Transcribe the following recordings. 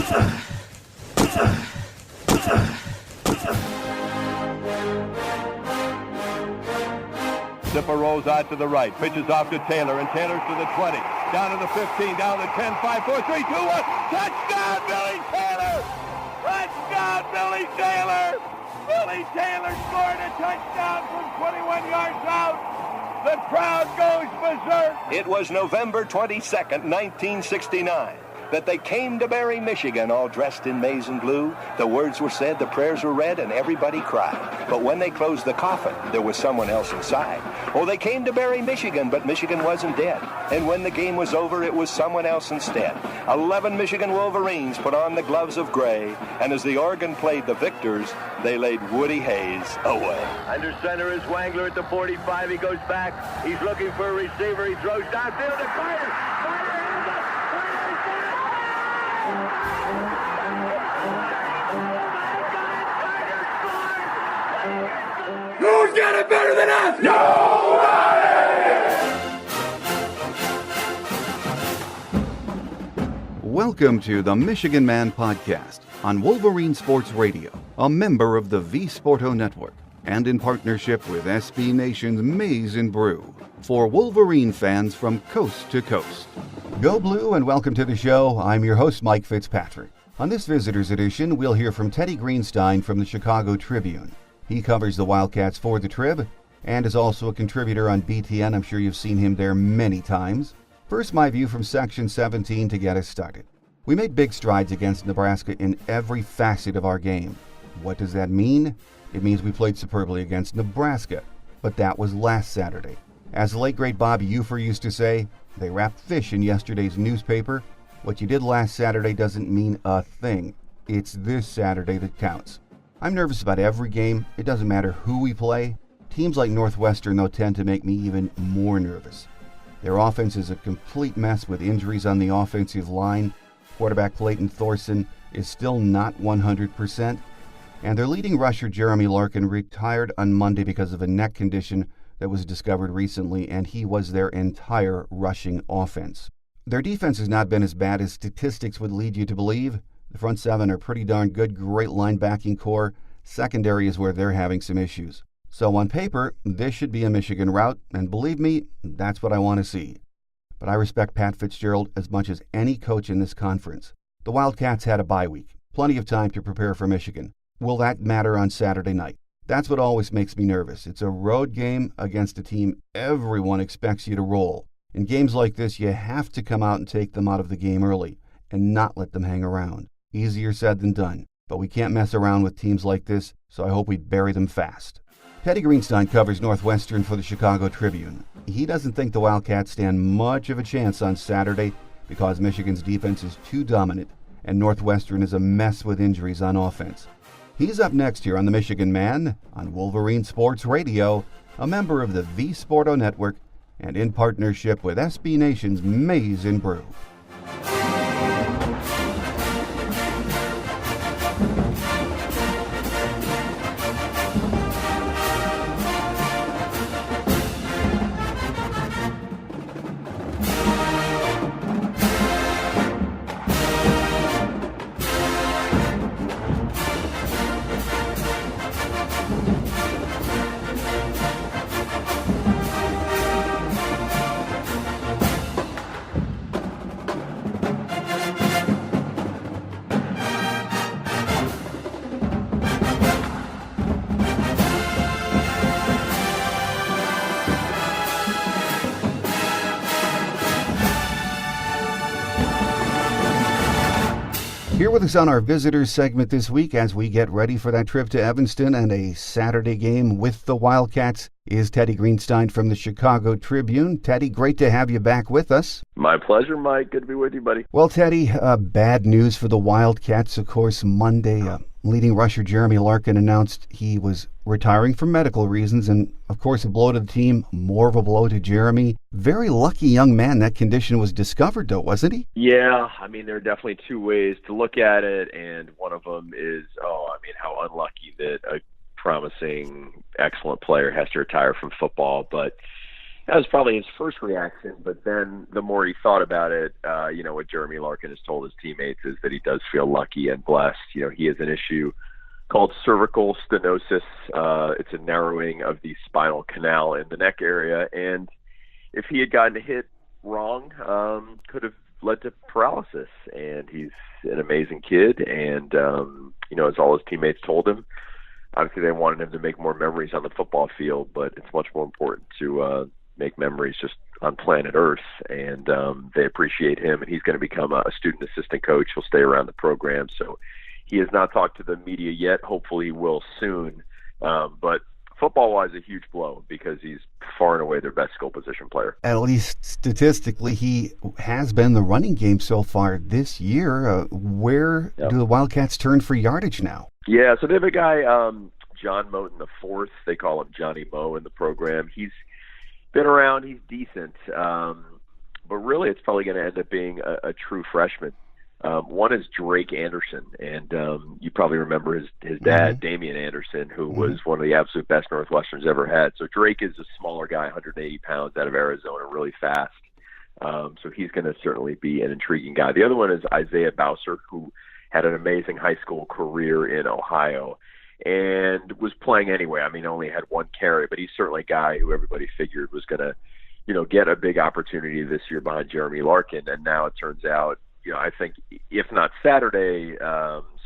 Zipper rolls out to the right, pitches off to Taylor, and Taylor's to the 20, down to the 15, down to the 10, 5, 4, 3, 2, 1. Touchdown, Billy Taylor! Touchdown, Billy Taylor! Billy Taylor scored a touchdown from 21 yards out. The crowd goes berserk. It was November 22nd, 1969. That they came to Barry, Michigan, all dressed in maize and blue. The words were said, the prayers were read, and everybody cried. But when they closed the coffin, there was someone else inside. Oh, they came to Barry, Michigan, but Michigan wasn't dead. And when the game was over, it was someone else instead. 11 Michigan Wolverines put on the gloves of gray, and as the organ played the victors, they laid Woody Hayes away. Under center is Wangler at the 45. He goes back. He's looking for a receiver. He throws downfield to Carter. Who's got it better than us? Nobody! Welcome to the Michigan Man Podcast on Wolverine Sports Radio, a member of the V-Sporto Network, and in partnership with SB Nation's Maize and Brew, for Wolverine fans from coast to coast. Go Blue and welcome to the show. I'm your host, Mike Fitzpatrick. On this Visitors Edition, we'll hear from Teddy Greenstein from the Chicago Tribune. He covers the Wildcats for the Trib and is also a contributor on BTN. I'm sure you've seen him there many times. First, my view from Section 17 to get us started. We made big strides against Nebraska in every facet of our game. What does that mean? It means we played superbly against Nebraska, but that was last Saturday. As the late great Bob Ufer used to say, they wrapped fish in yesterday's newspaper. What you did last Saturday doesn't mean a thing. It's this Saturday that counts. I'm nervous about every game. It doesn't matter who we play. Teams like Northwestern, though, tend to make me even more nervous. Their offense is a complete mess with injuries on the offensive line. Quarterback Clayton Thorson is still not 100%. And their leading rusher, Jeremy Larkin, retired on Monday because of a neck condition that was discovered recently, and he was their entire rushing offense. Their defense has not been as bad as statistics would lead you to believe. The front seven are pretty darn good, great linebacking core. Secondary is where they're having some issues. So on paper, this should be a Michigan rout, and believe me, that's what I want to see. But I respect Pat Fitzgerald as much as any coach in this conference. The Wildcats had a bye week, plenty of time to prepare for Michigan. Will that matter on Saturday night? That's what always makes me nervous. It's a road game against a team everyone expects you to roll. In games like this, you have to come out and take them out of the game early and not let them hang around. Easier said than done, but we can't mess around with teams like this, so I hope we bury them fast. Teddy Greenstein covers Northwestern for the Chicago Tribune. He doesn't think the Wildcats stand much of a chance on Saturday because Michigan's defense is too dominant and Northwestern is a mess with injuries on offense. He's up next here on the Michigan Man on Wolverine Sports Radio, a member of the V-Sporto Network and in partnership with SB Nation's Maize and Brew. Here with us on our visitors segment this week as we get ready for that trip to Evanston and a Saturday game with the Wildcats is Teddy Greenstein from the Chicago Tribune. Teddy, great to have you back with us. My pleasure, Mike. Good to be with you, buddy. Well, Teddy, bad news for the Wildcats, of course. Monday, leading rusher Jeremy Larkin announced he was retiring for medical reasons, and of course a blow to the team, more of a blow to Jeremy. Very lucky young man that condition was discovered, though, wasn't he? Yeah, I mean, there are definitely two ways to look at it, and one of them is, how unlucky that a promising, excellent player has to retire from football. But That was probably his first reaction, but then the more he thought about it, what Jeremy Larkin has told his teammates is that he does feel lucky and blessed. He has an issue called cervical stenosis. It's a narrowing of the spinal canal in the neck area, and if he had gotten hit wrong, could have led to paralysis. And he's an amazing kid, and as all his teammates told him, obviously they wanted him to make more memories on the football field, but it's much more important to make memories just on planet Earth, and they appreciate him, and he's going to become a student assistant coach. He'll stay around the program, so he has not talked to the media yet. Hopefully he will soon, but football-wise, a huge blow because he's far and away their best skill position player. At least statistically, he has been the running game so far this year. Where do the Wildcats turn for yardage now? Yeah, so they have a guy, John Moten IV. They call him Johnny Mo in the program. He's been around. He's decent. But really, it's probably going to end up being a true freshman. One is Drake Anderson, and you probably remember his dad, Damian Anderson, who was one of the absolute best Northwesterns ever had. So Drake is a smaller guy, 180 pounds, out of Arizona, really fast. So he's going to certainly be an intriguing guy. The other one is Isaiah Bowser, who had an amazing high school career in Ohio and was playing anyway. I mean, only had one carry, but he's certainly a guy who everybody figured was going to, get a big opportunity this year behind Jeremy Larkin. And now it turns out, I think if not Saturday,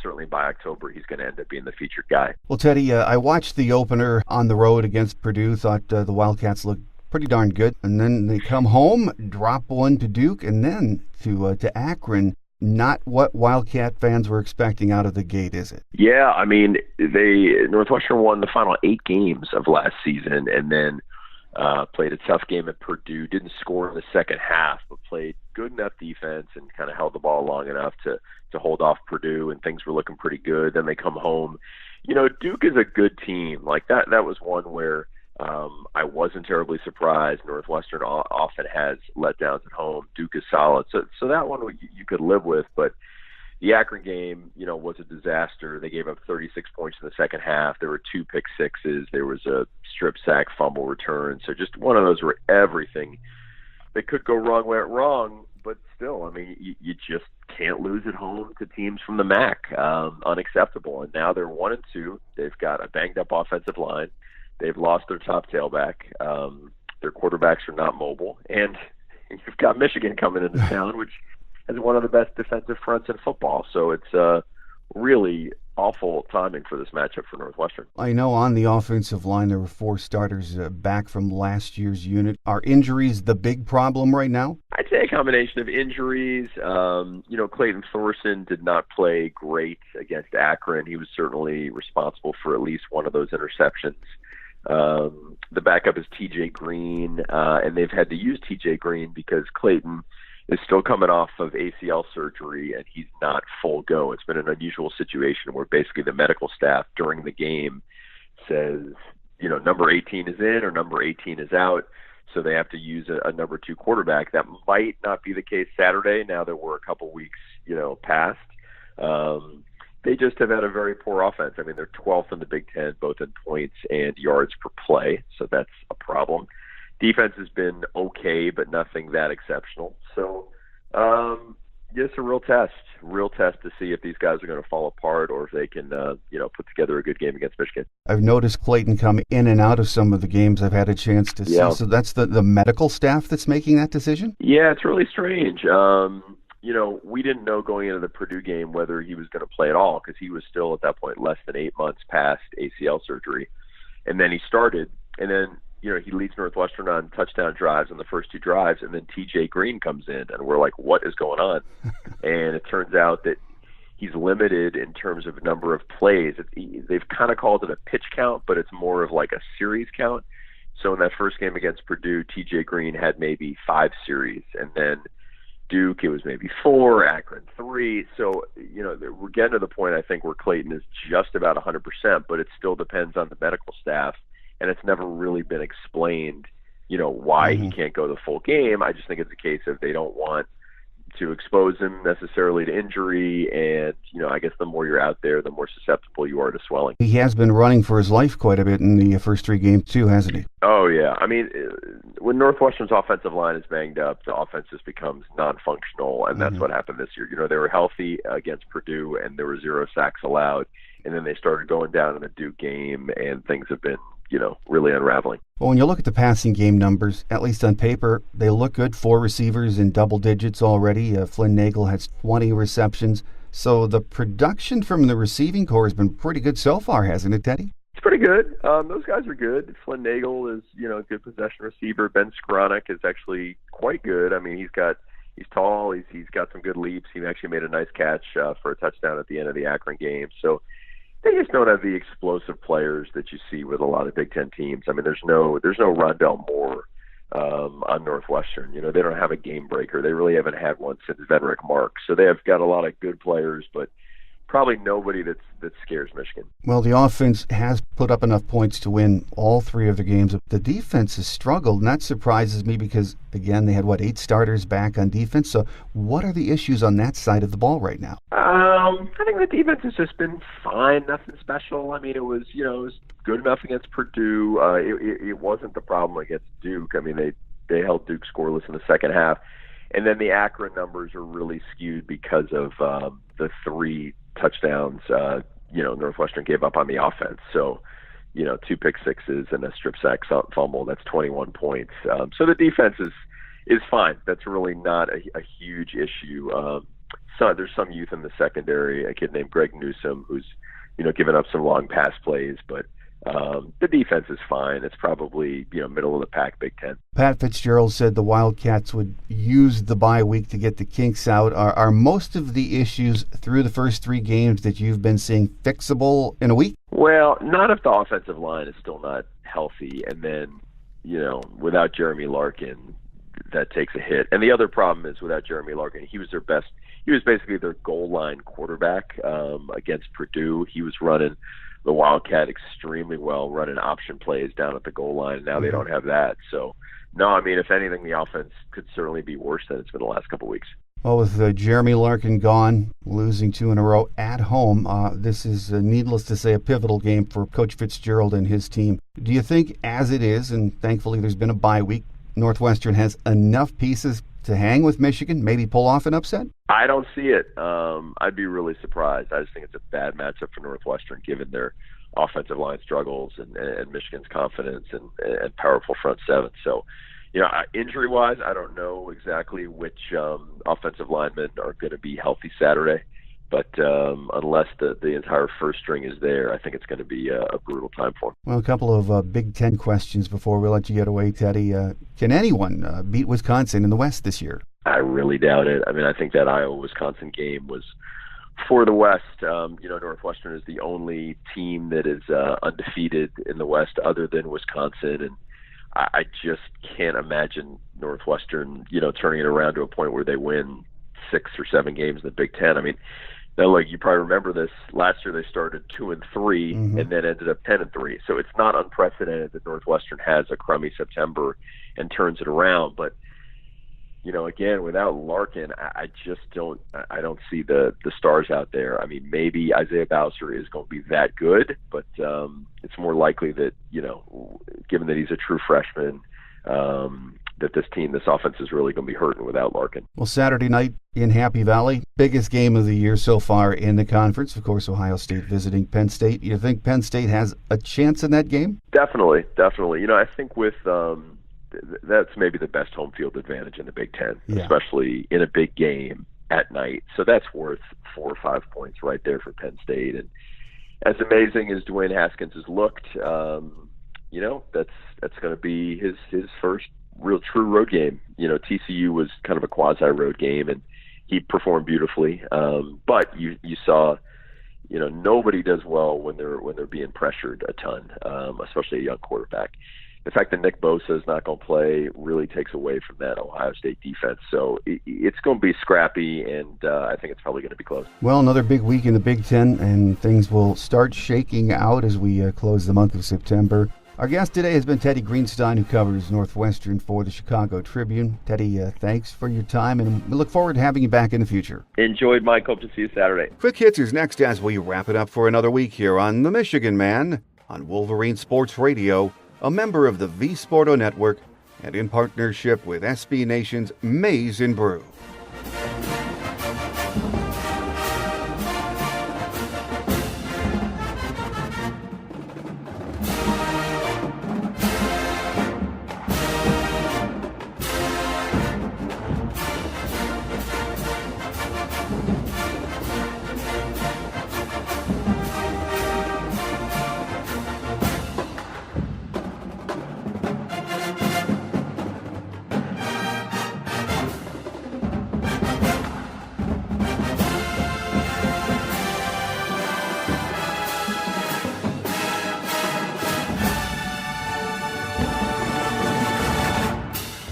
certainly by October, he's going to end up being the featured guy. Well, Teddy, I watched the opener on the road against Purdue, thought the Wildcats looked pretty darn good. And then they come home, drop one to Duke, and then to Akron. Not what Wildcat fans were expecting out of the gate, is it? Yeah, I mean, Northwestern won the final 8 games of last season, and then played a tough game at Purdue. Didn't score in the second half, but played good enough defense and kind of held the ball long enough to hold off Purdue, and things were looking pretty good. Then they come home. Duke is a good team. Like that was one where I wasn't terribly surprised. Northwestern often has letdowns at home. Duke is solid. So that one you could live with, but the Akron game, was a disaster. They gave up 36 points in the second half. There were 2 pick sixes. There was a strip sack fumble return. So just one of those where everything that could go wrong went wrong, but still, I mean, you just can't lose at home to teams from the MAC. Unacceptable. And now they're 1-2. They've got a banged-up offensive line. They've lost their top tailback. Their quarterbacks are not mobile. And you've got Michigan coming into town, which has one of the best defensive fronts in football. So it's really awful timing for this matchup for Northwestern. I know on the offensive line there were 4 starters back from last year's unit. Are injuries the big problem right now? I'd say a combination of injuries. Clayton Thorson did not play great against Akron. He was certainly responsible for at least one of those interceptions. The backup is TJ Green, and they've had to use TJ Green because Clayton is still coming off of ACL surgery, and he's not full go. It's been an unusual situation where basically the medical staff during the game says, number 18 is in or number 18 is out, so they have to use a number 2 quarterback. That might not be the case Saturday, now that we're a couple weeks, past. They just have had a very poor offense. I mean, they're 12th in the Big Ten, both in points and yards per play, so that's a problem. Defense has been okay, but nothing that exceptional. So, it's a real test to see if these guys are going to fall apart or if they can, put together a good game against Michigan. I've noticed Clayton come in and out of some of the games I've had a chance to see. So that's the medical staff that's making that decision? Yeah, it's really strange. We didn't know going into the Purdue game whether he was going to play at all because he was still at that point less than 8 months past ACL surgery. And then he started, and then he leads Northwestern on touchdown drives on the first 2 drives, and then TJ Green comes in, and we're like, what is going on? And it turns out that he's limited in terms of number of plays. They've kind of called it a pitch count, but it's more of like a series count. So in that first game against Purdue, TJ Green had maybe 5 series, and then Duke, it was maybe 4, Akron 3. So, we're getting to the point, I think, where Clayton is just about 100%, but it still depends on the medical staff. And it's never really been explained, why he can't go the full game. I just think it's a case of they don't want expose him necessarily to injury. And, I guess the more you're out there, the more susceptible you are to swelling. He has been running for his life quite a bit in the first 3 games too, hasn't he? Oh, yeah. I mean, when Northwestern's offensive line is banged up, the offense just becomes non-functional, and that's what happened this year. They were healthy against Purdue, and there were 0 sacks allowed, and then they started going down in the Duke game, and things have been really unraveling. Well, when you look at the passing game numbers, at least on paper, they look good. 4 receivers in double digits already. Flynn Nagel has 20 receptions. So the production from the receiving corps has been pretty good so far, hasn't it, Teddy? It's pretty good. Those guys are good. Flynn Nagel is, a good possession receiver. Ben Skoranek is actually quite good. I mean, he's tall. He's got some good leaps. He actually made a nice catch for a touchdown at the end of the Akron game. So they just don't have the explosive players that you see with a lot of Big Ten teams. I mean, there's no Rondell Moore on Northwestern. They don't have a game breaker. They really haven't had one since Vedrick Marks. So they have got a lot of good players, but probably nobody that scares Michigan. Well, the offense has put up enough points to win all 3 of the games. The defense has struggled, and that surprises me because, again, they had, 8 starters back on defense? So what are the issues on that side of the ball right now? I think the defense has just been fine, nothing special. I mean, it was good enough against Purdue. It wasn't the problem against Duke. I mean, they held Duke scoreless in the second half. And then the Akron numbers are really skewed because of the 3 touchdowns, Northwestern gave up on the offense. So, 2 pick sixes and a strip sack fumble, that's 21 points. So the defense is fine. That's really not a huge issue. So there's some youth in the secondary, a kid named Greg Newsom, who's, given up some long pass plays, but the defense is fine. It's probably, middle of the pack, Big Ten. Pat Fitzgerald said the Wildcats would use the bye week to get the kinks out. Are most of the issues through the first 3 games that you've been seeing fixable in a week? Well, not if the offensive line is still not healthy. And then, without Jeremy Larkin, that takes a hit. And the other problem is without Jeremy Larkin, he was basically their goal line quarterback against Purdue. He was running the Wildcat extremely well, running option plays down at the goal line. Now they don't have that. So, no, I mean, if anything, the offense could certainly be worse than it's been the last couple of weeks. Well, with Jeremy Larkin gone, losing 2 in a row at home, this is, needless to say, a pivotal game for Coach Fitzgerald and his team. Do you think, as it is, and thankfully there's been a bye week, Northwestern has enough pieces to hang with Michigan, maybe pull off an upset? I don't see it. I'd be really surprised. I just think it's a bad matchup for Northwestern given their offensive line struggles and Michigan's confidence and powerful front 7. So, injury-wise, I don't know exactly which offensive linemen are going to be healthy Saturday. But unless the entire first string is there, I think it's going to be a brutal time for them. Well, a couple of Big Ten questions before we let you get away, Teddy. Can anyone beat Wisconsin in the West this year? I really doubt it. I mean, I think that Iowa-Wisconsin game was for the West. Northwestern is the only team that is undefeated in the West other than Wisconsin. And I just can't imagine Northwestern, turning it around to a point where they win 6 or 7 games in the Big Ten. I mean, now, look, you probably remember this. Last year they started 2-3 and then ended up 10-3. So it's not unprecedented that Northwestern has a crummy September and turns it around. But again, without Larkin, I just don't see the stars out there. I mean, maybe Isaiah Bowser is going to be that good, but it's more likely that given that he's a true freshman, that this offense is really going to be hurting without Larkin. Well, Saturday night in Happy Valley, biggest game of the year so far in the conference. Of course, Ohio State visiting Penn State. You think Penn State has a chance in that game? Definitely. I think with that's maybe the best home field advantage in the Big Ten, especially in a big game at night. So that's worth 4 or 5 points right there for Penn State. And as amazing as Dwayne Haskins has looked, that's going to be his first real true road game. TCU was kind of a quasi road game, and he performed beautifully. But you saw, nobody does well when they're being pressured a ton, especially a young quarterback. The fact that Nick Bosa is not going to play really takes away from that Ohio State defense. So it's going to be scrappy, and I think it's probably going to be close. Well, another big week in the Big Ten, and things will start shaking out as we close the month of September. Our guest today has been Teddy Greenstein, who covers Northwestern for the Chicago Tribune. Teddy, thanks for your time, and we look forward to having you back in the future. Enjoyed, Mike. Hope to see you Saturday. Quick Hits is next as we wrap it up for another week here on The Michigan Man on Wolverine Sports Radio, a member of the V Sporto Network, and in partnership with SB Nation's Maize and Brew.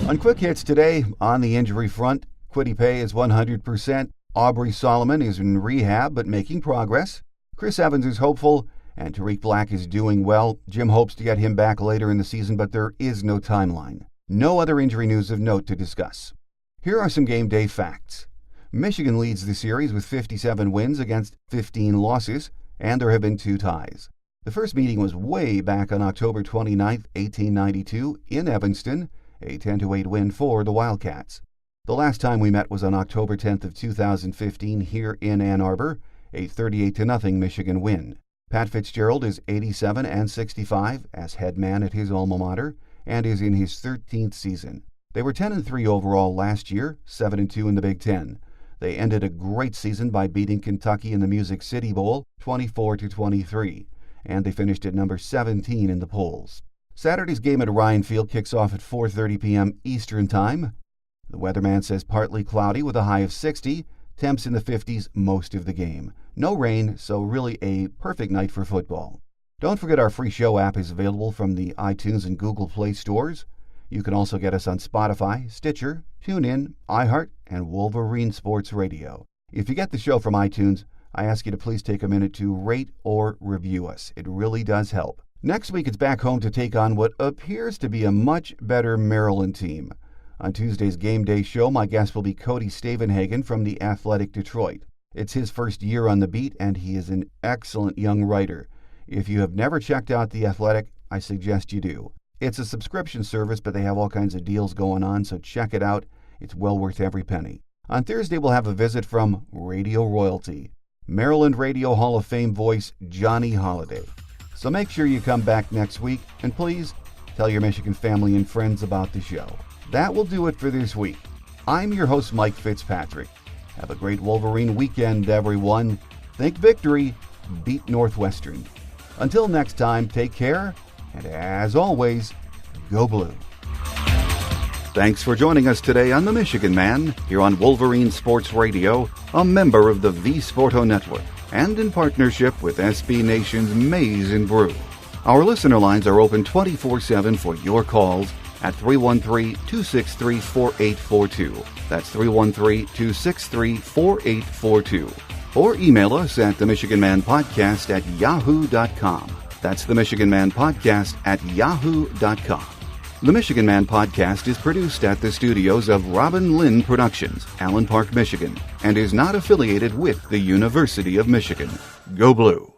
On Quick Hits today, on the injury front, Kwity Paye is 100%. Aubrey Solomon is in rehab but making progress. Chris Evans is hopeful, and Tariq Black is doing well. Jim hopes to get him back later in the season, but there is no timeline. No other injury news of note to discuss. Here are some game day facts. Michigan leads the series with 57 wins against 15 losses, and there have been 2 ties. The first meeting was way back on October 29, 1892, in Evanston, a 10-8 win for the Wildcats. The last time we met was on October 10th of 2015 here in Ann Arbor, a 38-0 Michigan win. Pat Fitzgerald is 87 and 65 as head man at his alma mater and is in his 13th season. They were 10-3 overall last year, 7-2 in the Big Ten. They ended a great season by beating Kentucky in the Music City Bowl 24-23, and they finished at number 17 in the polls. Saturday's game at Ryan Field kicks off at 4:30 p.m. Eastern Time. The weatherman says partly cloudy with a high of 60, temps in the 50s most of the game. No rain, so really a perfect night for football. Don't forget our free show app is available from the iTunes and Google Play stores. You can also get us on Spotify, Stitcher, TuneIn, iHeart, and Wolverine Sports Radio. If you get the show from iTunes, I ask you to please take a minute to rate or review us. It really does help. Next week, it's back home to take on what appears to be a much better Maryland team. On Tuesday's Game Day show, my guest will be Cody Stavenhagen from The Athletic Detroit. It's his first year on the beat, and he is an excellent young writer. If you have never checked out The Athletic, I suggest you do. It's a subscription service, but they have all kinds of deals going on, so check it out. It's well worth every penny. On Thursday, we'll have a visit from Radio Royalty, Maryland Radio Hall of Fame voice Johnny Holliday. So make sure you come back next week, and please tell your Michigan family and friends about the show. That will do it for this week. I'm your host, Mike Fitzpatrick. Have a great Wolverine weekend, everyone. Think victory, beat Northwestern. Until next time, take care, and as always, go blue. Thanks for joining us today on The Michigan Man, here on Wolverine Sports Radio, a member of the V Sporto Network, and in partnership with SB Nation's Maize and Brew. Our listener lines are open 24/7 for your calls at 313-263-4842. That's 313-263-4842. Or email us at themichiganmanpodcast@yahoo.com. That's themichiganmanpodcast@yahoo.com. The Michigan Man Podcast is produced at the studios of Robin Lynn Productions, Allen Park, Michigan, and is not affiliated with the University of Michigan. Go Blue!